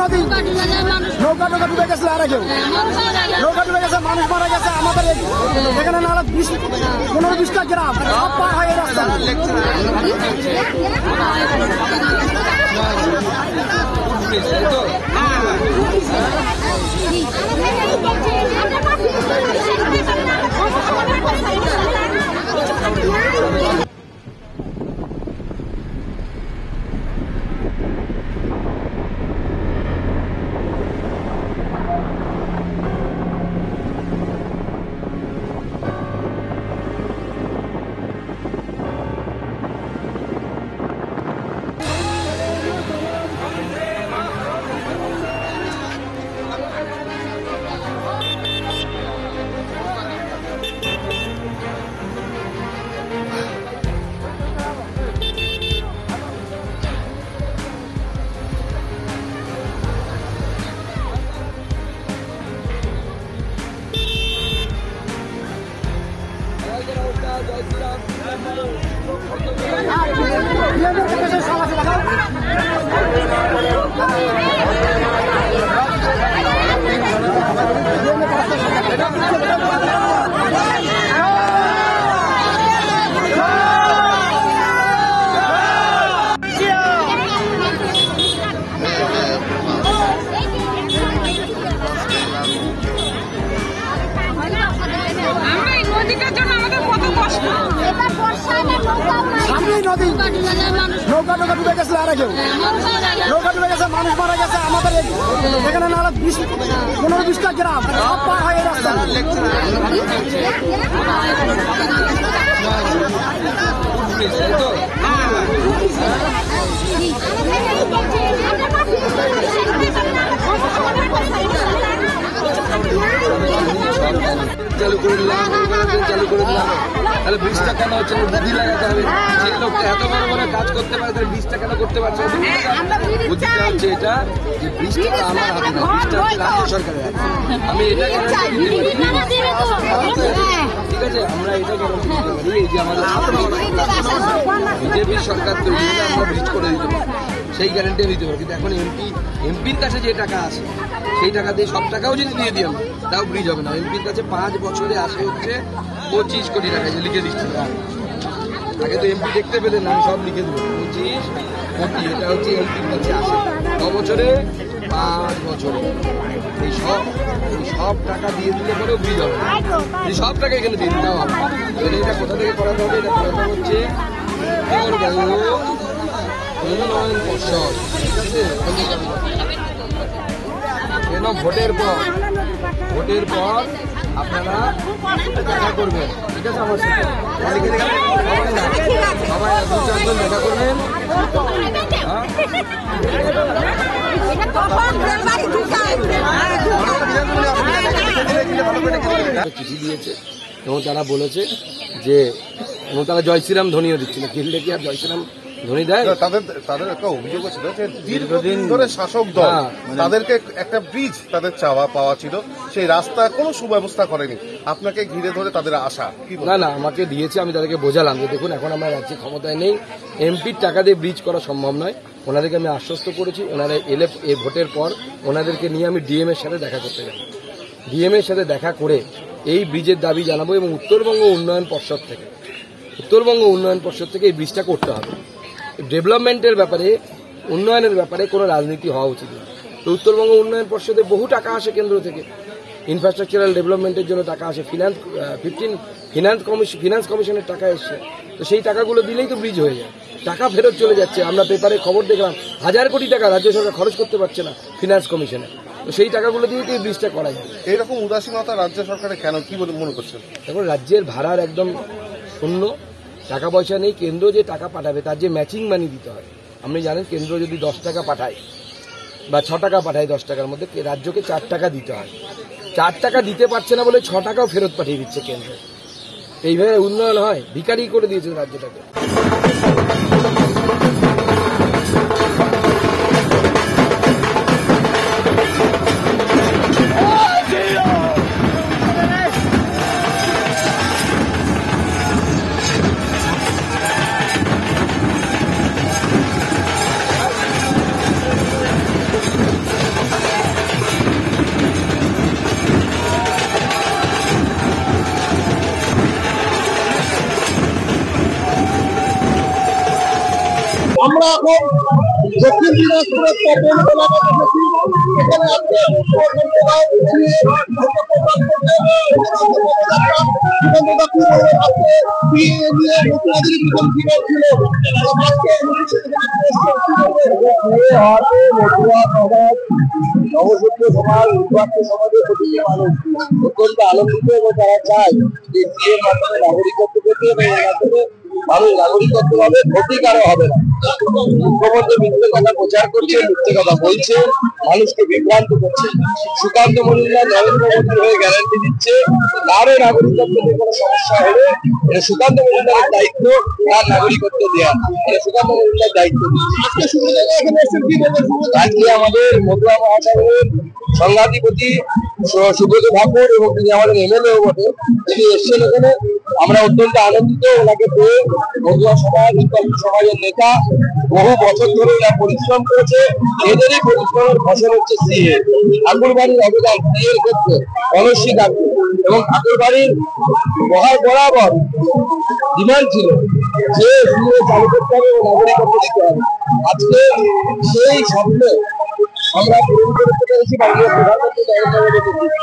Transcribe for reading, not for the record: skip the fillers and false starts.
নদী নৌকা নৌকা ডুবে গেছিল, আর কেউ নৌকা ডুবে গেছে, মানুষ মারা গেছে। আমাদের এখানে না 15-20টা গ্রাম সব পার হয়ে রাস্তা। নৌকা নৌকা ডুবে গেছিল, আর কেউ নৌকা ডুবে গেছে, মানুষ মারা গেছে। আমাদের এখানে না 15-20টা গ্রাম সব পার হয়ে রাস্তা। চালু করে দিলাম, চালু করে দিলাম, তাহলে ব্রিজটা কেন হচ্ছে না? বুদ্ধি লাগাতে হবে। যে লোকটা এত বড় বড় কাজ করতে পারে তাহলে ব্রিজটা কেন করতে পারছে? বুদ্ধিটা হচ্ছে এটা যে ব্রিজটা আমার হাতে না, ব্রিজটা হচ্ছে রাজ্য সরকারের হাতে। আমি এটা ঠিক আছে, আমরা এটা গ্যারান্টি দিতে পারি। এই যে আমাদের বিজেপি সরকার তৈরি হলে আমরা ব্রিজ করে দিতে পারি, সেই গ্যারান্টি দিতে পারি। কিন্তু এখন এমপির কাছে যে টাকা আছে সেই টাকা দিয়ে সব টাকাও যদি দিয়ে দিই আমরা, তাও ব্রিজ হবে না। এমপির কাছে 5 বছরে আসে হচ্ছে 25 কোটি টাকা, যে লিখে দিচ্ছি। আগে তো এমপি দেখতে পেলেন, আমি সব লিখে দেবো 25 কোটি। এটা হচ্ছে এমপির কাছে আসে বছরে 5 বছরে। এই সব টাকা দিয়ে দিলে পরেও ব্রিজ হবে, এই সব টাকা এখানে দিয়ে দিতে হবে। এটা কোথা থেকে করাতে হবে? এটা করাতে হচ্ছে উন্নয়ন পর্ষদ, ঠিক আছে? কেন ভোটের পর আপনারা দেখা করবেন, ঠিক আছে? আমার সাথে সবাই 2-4 জন দেখা করবেন। চিঠি দিয়েছে এবং তারা বলেছে যে, এবং তারা জয় শ্রীরাম ধ্বনিও দিচ্ছিল। কিনলে কি আর জয় শ্রীরাম ধ্বনি দেয়? তাদের একটা অভিযোগ ছিল যে দীর্ঘদিন ধরে শাসক দল তাদেরকে একটা ব্রিজ তাদের চাওয়া পাওয়া ছিল, সেই রাস্তা কোনো সুব্যবস্থা করেনি। আপনাকে ঘিরে ধরে তাদের আশা কি? না, আমাকে দিয়েছে, আমি তাদেরকে বোঝালাম যে দেখুন এখন আমরা রাজ্যে ক্ষমতায় নেই, এমপির টাকা দিয়ে ব্রিজ করা সম্ভব নয়। ওনাদেরকে আমি আশ্বস্ত করেছি, ওনারা এলে এই ভোটের পর ওনাদেরকে নিয়ে আমি ডিএম এর সাথে দেখা করতে যাব। ডিএম এর সাথে দেখা করে এই ব্রিজের দাবি জানাবো এবং উত্তরবঙ্গ উন্নয়ন পর্ষদ থেকে এই ব্রিজটা করতে হবে। ডেভেলপমেন্টের ব্যাপারে, উন্নয়নের ব্যাপারে কোনো রাজনীতি হওয়া উচিত না। তো উত্তরবঙ্গ উন্নয়ন পর্ষদে বহু টাকা আসে কেন্দ্র থেকে, ইনফ্রাস্ট্রাকচারাল ডেভেলপমেন্টের জন্য টাকা আসে, ফিনান্স কমিশনের টাকা এসছে। তো সেই টাকাগুলো দিলেই তো ব্রিজ হয়ে যায়, টাকা ফেরত চলে যাচ্ছে। আমরা পেপারে খবর দেখলাম 1000 কোটি টাকা রাজ্য সরকার খরচ করতে পারছে না ফিনান্স কমিশনে। তো সেই টাকাগুলো দিয়ে তো এই ব্রিজটা করা যায়। এইরকম উদাসীনতা রাজ্য সরকারের কেন, কি বলে মনে করছেন? এখন রাজ্যের ভাড়ার একদম শূন্য, টাকা পয়সা নেই। কেন্দ্র যে টাকা পাঠাবে তার যে ম্যাচিং মানি দিতে হয়। আপনি জানেন কেন্দ্র যদি 10 টাকা পাঠায় বা 6 টাকা পাঠায় 10 টাকার মধ্যে, রাজ্যকে 4 টাকা দিতে হয়। 4 টাকা দিতে পারছে না বলে 6 টাকাও ফেরত পাঠিয়ে দিচ্ছে কেন্দ্র। এইভাবে উন্নয়ন হয়? ভিখারি করে দিয়েছে রাজ্যটাকে। আমরা এখন দক্ষিণ দিনাজপুরের তপন এলাকাতে এসেছি। এখানে আজকে নবসূত্র সমাজ বিভক্ত সমাজের প্রতিটি মানুষ অত্যন্ত আনন্দিত এবং তারা চায় যে বিয়ের মাধ্যমে নাগরিকত্ব পেতে এবং এর মাধ্যমে মানুষ নাগরিকত্ব হবে, ক্ষতি কারো হবে না। মুখ্যমন্ত্রী মিথ্যে কথা প্রচার করছে, মিথ্যে কথা বলছে, মানুষকে বিভ্রান্ত করছে। সুকান্ত মজুমদার নরেন্দ্র মোদীর হয়ে গ্যারান্টি দিচ্ছে কারো নাগরিকত্ব নিয়ে কোনো সমস্যা হলে এটা সুকান্ত মজুমদারের দায়িত্ব, তার নাগরিকত্ব দেওয়া, এটা সুকান্ত মজুমদার দায়িত্ব। আজকে আমাদের মধুয়া মহাসাগরের সংঘাধিপতি সুব্রত ঠাকুর এবং তিনি আমাদের এমএলএ বটে, তিনি এসছেন এখানে। আমরা অত্যন্ত আনন্দিত ওনাকে পেয়ে। মধুয়া সমাজ সমাজের নেতা, বহু বছর ধরে এরা পরিশ্রম করেছে, এদেরই পরিশ্রমের ফসল হচ্ছে সিএ। ঠাকুরবাড়ির অবদান সিএর ক্ষেত্রে অনস্বীকার্য এবং ঠাকুরবাড়ির বরাবর ডিমান্ড ছিল যে সিএ চালু করতে হবে এবং নাগরিকত্ব দিতে হবে। আজকে সেই স্বপ্ন আমরা পূরণ করতে পেরেছি মাননীয় প্রধানমন্ত্রী নরেন্দ্র মোদী।